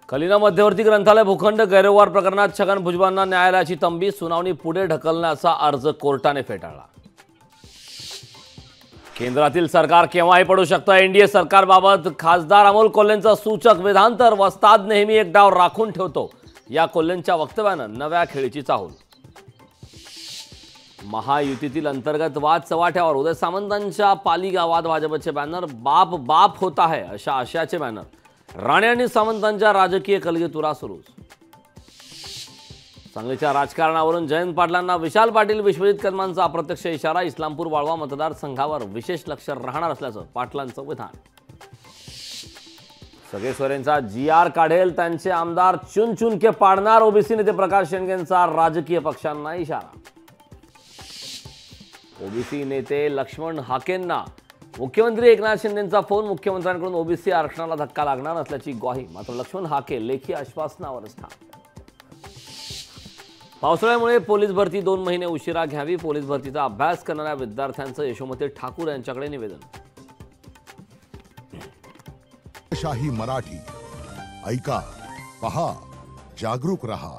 कलिना मध्यवर्ती ग्रंथालय भूखंड गैरव्यवहार प्रकरणात छगन भुजबळांना न्यायालयाची तंबी, सुनावणी पुढे ढकलण्याचा अर्ज कोर्टाने फेटाळला। केंद्रातील सरकार केव्हाही पडू शकतं, एनडीए सरकारबाबत खासदार अमोल कोल्हेंचं सूचक विधान, तर वस्ताद नेहमी एक डाव राखून ठेवतो या कोल्हेंच्या वक्तव्यानं नव्या खेळीची चाहूल। महायुतीतील अंतर्गत वाद चव्हाट्यावर, उदय सामंतांच्या पाली गावात भाजपचे बॅनर बाप बाप होता है अशा आशयाचे बॅनर, राणे आणि सामंतांच्या राजकीय कलगीतुरा सुरू। सांगलीच्या राजकारणावरून जयंत पाटलांना विशाल पाटील विश्वजित कदमांचा अप्रत्यक्ष इशारा, इस्लामपूर वाळवा मतदारसंघावर विशेष लक्ष राहणार असल्याचं पाटलांचं विधान। सगळे सोरेंचा जीआर काढेल त्यांचे आमदार चुन चुन के पाडणार, ओबीसी नेते प्रकाश शेंडेंचा राजकीय पक्षांना इशारा। ओबीसी नेते लक्ष्मण हाकेंना मुख्यमंत्री एकनाथ शिंदेंचा फोन, मुख्यमंत्र्यांकडून ओबीसी आरक्षणाला धक्का लागणार नसल्याची ग्वाही, मात्र लक्ष्मण हाके लेखी आश्वासनावरच ठाम। पावसाळ्यामुळे पोलीस भरती 2 महिने उशिरा घ्यावी, पोलीस भरतीचा अभ्यास करणाऱ्या विद्यार्थ्यांचं यशोमती ठाकूर यांच्याकडे निवेदन। शाही मराठी ऐका, पहा, जागरूक रहा।